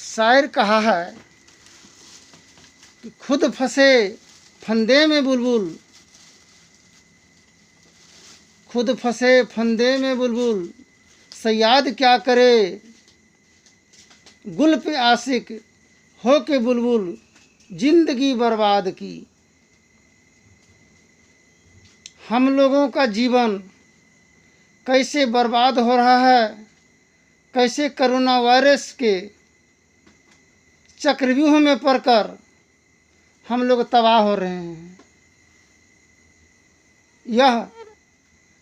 शायर कहा है कि खुद फंसे फंदे में बुलबुल, खुद फंसे फंदे में बुलबुल, सयाद क्या करे, गुल पे आशिक हो के बुलबुल, जिंदगी बर्बाद की। हम लोगों का जीवन कैसे बर्बाद हो रहा है, कैसे कोरोना वायरस के चक्रव्यूह में पड़कर हम लोग तबाह हो रहे हैं। यह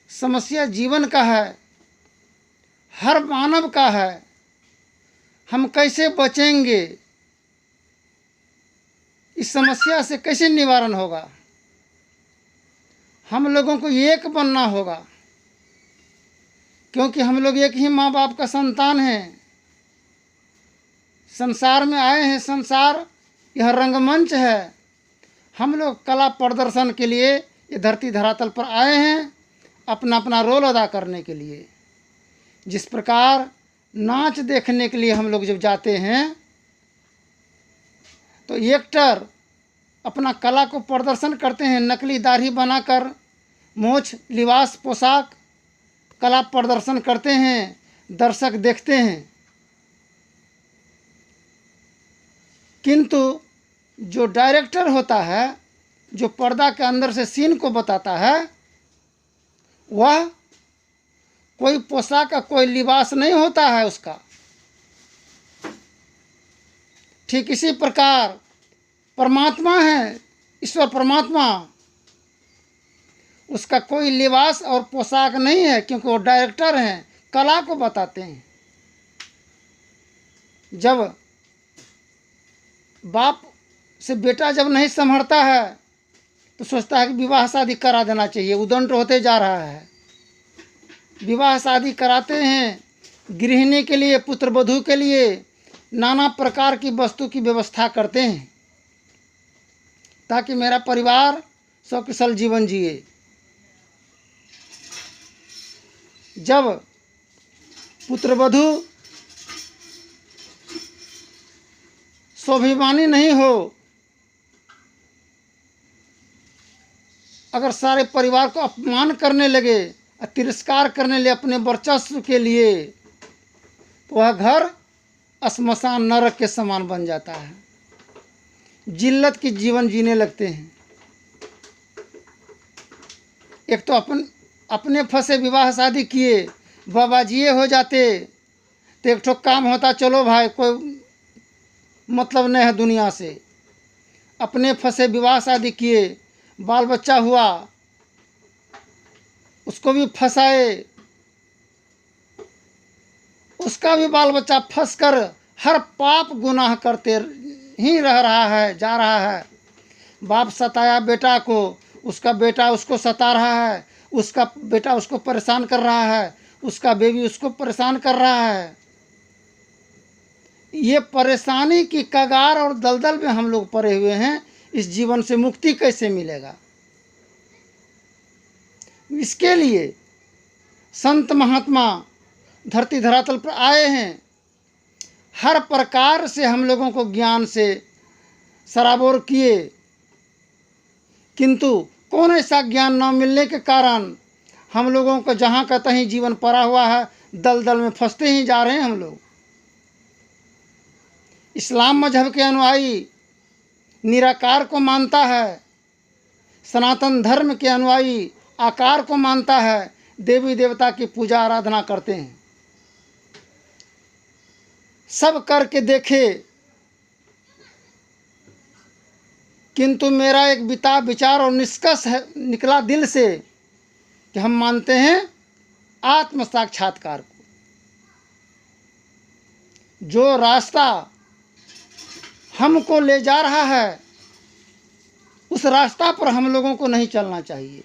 समस्या जीवन का है, हर मानव का है। हम कैसे बचेंगे, इस समस्या से कैसे निवारण होगा? हम लोगों को एक बनना होगा, क्योंकि हम लोग एक ही माँ बाप का संतान हैं। संसार में आए हैं, संसार यह रंगमंच है। हम लोग कला प्रदर्शन के लिए ये धरती धरातल पर आए हैं, अपना अपना रोल अदा करने के लिए। जिस प्रकार नाच देखने के लिए हम लोग जब जाते हैं तो एक्टर अपना कला को प्रदर्शन करते हैं, नकली दाढ़ी बनाकर, मोछ, लिबास, पोशाक, कला प्रदर्शन करते हैं, दर्शक देखते हैं। किंतु जो डायरेक्टर होता है, जो पर्दा के अंदर से सीन को बताता है, वह कोई पोशाक का कोई लिबास नहीं होता है उसका। ठीक इसी प्रकार परमात्मा है, ईश्वर परमात्मा, उसका कोई लिबास और पोशाक नहीं है, क्योंकि वो डायरेक्टर हैं, कला को बताते हैं। जब बाप से बेटा जब नहीं संभलता है तो सोचता है कि विवाह शादी करा देना चाहिए। उदंड होते जा रहा है, विवाह शादी कराते हैं, गृहिणी के लिए, पुत्र वधू के लिए नाना प्रकार की वस्तु की व्यवस्था करते हैं, ताकि मेरा परिवार सकुशल जीवन जिए। जब पुत्र वधू स्वाभिमानी नहीं हो, अगर सारे परिवार को अपमान करने लगे, तिरस्कार करने लगे अपने वर्चस्व के लिए, तो वह घर श्मशान नरक के समान बन जाता है। जिल्लत की जीवन जीने लगते हैं। एक तो अपने फंसे विवाह शादी किए, बाबाजिए हो जाते तो एक ठो काम होता, चलो भाई कोई मतलब नहीं है दुनिया से। अपने फंसे विवाह शादी किए, बाल बच्चा हुआ, उसको भी फंसाए, उसका भी बाल बच्चा फंस कर हर पाप गुनाह करते ही रह रहा है, जा रहा है। बाप सताया बेटा को, उसका बेटा उसको सता रहा है, उसका बेटा उसको परेशान कर रहा है, उसका बेबी उसको परेशान कर रहा है। ये परेशानी की कगार और दलदल में हम लोग पड़े हुए हैं। इस जीवन से मुक्ति कैसे मिलेगा? इसके लिए संत महात्मा धरती धरातल पर आए हैं। हर प्रकार से हम लोगों को ज्ञान से सराबोर किए, किंतु कौन ऐसा ज्ञान न मिलने के कारण हम लोगों को जहाँ का तहीं जीवन पड़ा हुआ है, दलदल में फंसते ही जा रहे हैं हम लोग। इस्लाम मजहब के अनुयायी निराकार को मानता है, सनातन धर्म के अनुयायी आकार को मानता है, देवी देवता की पूजा आराधना करते हैं। सब करके देखे, किंतु मेरा एक विचार और निष्कर्ष है, निकला दिल से कि हम मानते हैं आत्म साक्षात्कार को। जो रास्ता हमको ले जा रहा है, उस रास्ता पर हम लोगों को नहीं चलना चाहिए।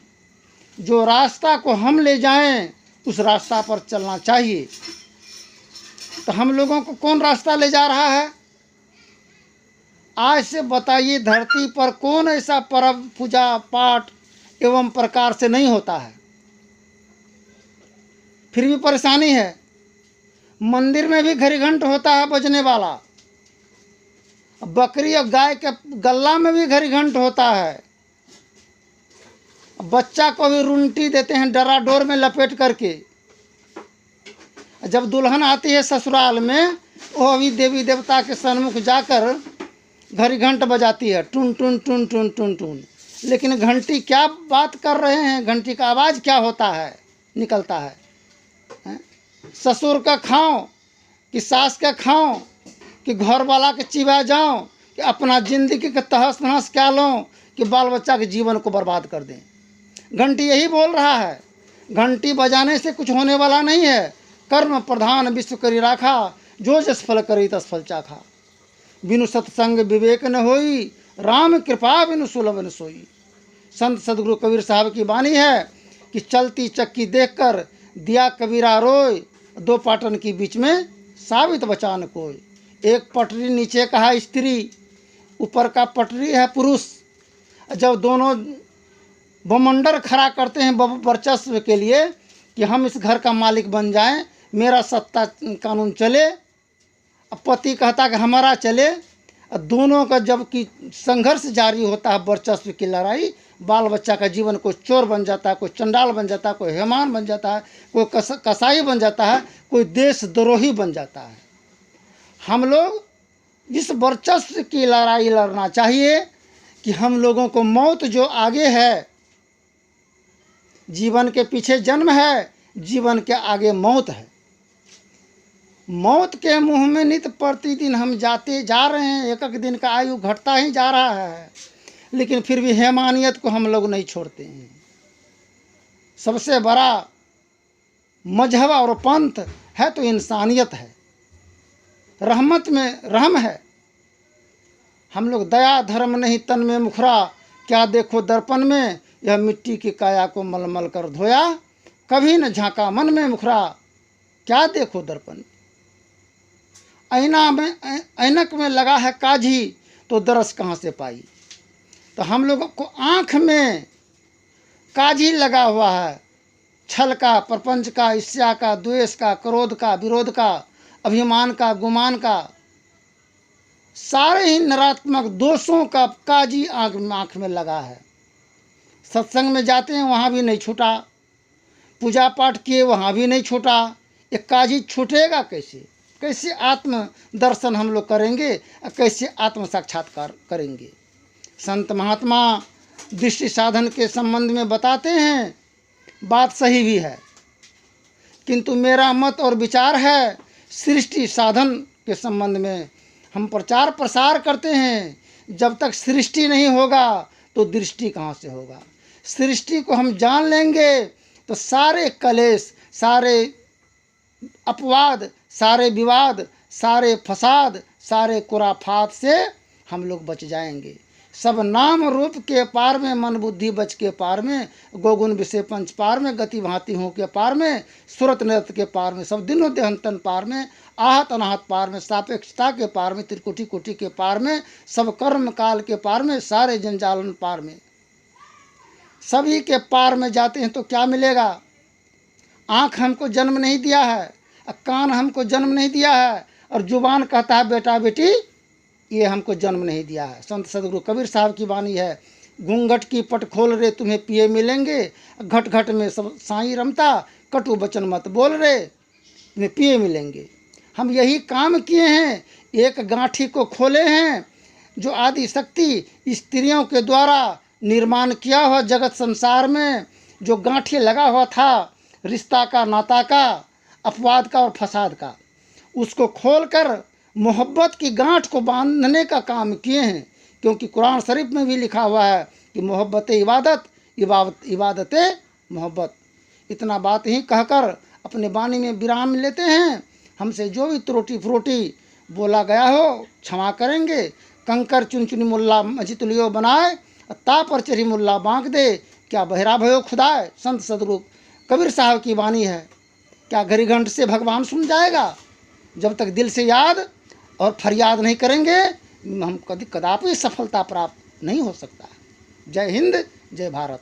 जो रास्ता को हम ले जाएं, उस रास्ता पर चलना चाहिए। तो हम लोगों को कौन रास्ता ले जा रहा है? आज से बताइए, धरती पर कौन ऐसा पर्व, पूजा पाठ एवं प्रकार से नहीं होता है, फिर भी परेशानी है। मंदिर में भी घड़ी घंट होता है बजने वाला, बकरी और गाय के गल्ला में भी घड़ी घंट होता है। बच्चा को भी रुंटी देते हैं डरा डोर में लपेट करके। जब दुल्हन आती है ससुराल में, वो भी देवी देवता के सन्मुख जाकर घड़ी घंट बजाती है, टुन टुन टुन टुन टुन टुन। लेकिन घंटी क्या बात कर रहे हैं, घंटी का आवाज़ क्या होता है, निकलता है, हैं? ससुर का खाओ कि सास का खाओ कि घर वाला के चिबा जाओ कि अपना जिंदगी के तहस नहस क्या लो कि बाल बच्चा के जीवन को बर्बाद कर दें। घंटी यही बोल रहा है। घंटी बजाने से कुछ होने वाला नहीं है। कर्म प्रधान विश्व करी राखा, जो जस फल करी तस फल चाखा। बिनु सत्संग विवेक न होई, राम कृपा बिनु सुलभ न सोई। संत सदगुरु कबीर साहब की वाणी है कि चलती चक्की देखकर दिया कबीरा रोय, दो पाटन के बीच में साबित बचा न कोई। एक पटरी नीचे का है स्त्री, ऊपर का पटरी है पुरुष। जब दोनों बमंडर खड़ा करते हैं वर्चस्व के लिए कि हम इस घर का मालिक बन जाएं, मेरा सत्ता कानून चले, अब पति कहता कि हमारा चले, दोनों का जबकि संघर्ष जारी होता है, वर्चस्व की लड़ाई, बाल बच्चा का जीवन कोई चोर बन जाता है, कोई चंडाल बन जाता है, कोई हेमान बन जाता है, कोई कसाई बन जाता है, कोई देशद्रोही बन जाता है। हम लोग इस वर्चस्व की लड़ाई लड़ना चाहिए कि हम लोगों को मौत जो आगे है, जीवन के पीछे जन्म है, जीवन के आगे मौत है। मौत के मुंह में नित प्रतिदिन हम जाते जा रहे हैं। एक एक दिन का आयु घटता ही जा रहा है, लेकिन फिर भी हैवानियत को हम लोग नहीं छोड़ते हैं। सबसे बड़ा मजहब और पंथ है तो इंसानियत है, रहमत में रहम है। हम लोग दया धर्म नहीं तन में मुखरा, क्या देखो दर्पण में, यह मिट्टी की काया को मलमल कर धोया, कभी न झांका मन में मुखरा, क्या देखो दर्पण में। ऐनक में लगा है काजी, तो दरस कहाँ से पाई। तो हम लोगों को आँख में काजी लगा हुआ है, छल का, प्रपंच का, ईर्ष्या का, द्वेष का, क्रोध का, विरोध का, अभिमान का, गुमान का, सारे ही नकारात्मक दोषों का काजी आँख में लगा है। सत्संग में जाते हैं वहाँ भी नहीं छूटा, पूजा पाठ किए वहाँ भी नहीं छूटा। ये काजी छूटेगा कैसे? कैसे आत्म दर्शन हम लोग करेंगे, कैसे आत्म साक्षात्कार करेंगे? संत महात्मा दृष्टि साधन के संबंध में बताते हैं, बात सही भी है, किंतु मेरा मत और विचार है सृष्टि साधन के संबंध में हम प्रचार प्रसार करते हैं। जब तक सृष्टि नहीं होगा तो दृष्टि कहाँ से होगा? सृष्टि को हम जान लेंगे तो सारे कलेश, सारे अपवाद, सारे विवाद, सारे फसाद, सारे कुराफात से हम लोग बच जाएंगे। सब नाम रूप के पार में, मन बुद्धि बच के पार में, गोगुण विषय पंच पार में, गति भांति हो के पार में, सुरत नृत्य के पार में, सब दिनों देहंतन पार में, आहत अनाहत पार में, सापेक्षता के पार में, त्रिकोटि कोटि के पार में, सब कर्म काल के पार में, सारे जंजालन पार में, सभी के पार में जाते हैं तो क्या मिलेगा? आँख हमको जन्म नहीं दिया है, कान हमको जन्म नहीं दिया है, और जुबान कहता है बेटा बेटी ये हमको जन्म नहीं दिया है। संत सदगुरु कबीर साहब की वाणी है, घूंघट की पट खोल रे तुम्हें पिए मिलेंगे, घट घट में सब साईं रमता, कटु वचन मत बोल रे तुम्हें पिए मिलेंगे। हम यही काम किए हैं, एक गांठी को खोले हैं जो आदि शक्ति स्त्रियों के द्वारा निर्माण किया हुआ जगत संसार में जो गांठी लगा हुआ था, रिश्ता का, नाता का, अपवाद का और फसाद का, उसको खोलकर मोहब्बत की गांठ को बांधने का काम किए हैं। क्योंकि कुरान शरीफ में भी लिखा हुआ है कि मोहब्बत इबादत, इबादत मोहब्बत। इतना बात ही कहकर अपने वाणी में विराम लेते हैं। हमसे जो भी त्रुटि फ्रोटी बोला गया हो क्षमा करेंगे। कंकर चुन चुनी मुल्ला मजितुलियो बनाए, ता पर चढ़ी मुल्ला बांक दे, क्या बहरा भयो खुदाए। संत सदगुरु कबीर साहब की वाणी है। क्या घड़ी घंट से भगवान सुन जाएगा? जब तक दिल से याद और फरियाद नहीं करेंगे हम कदापि सफलता प्राप्त नहीं हो सकता। जय हिंद, जय भारत।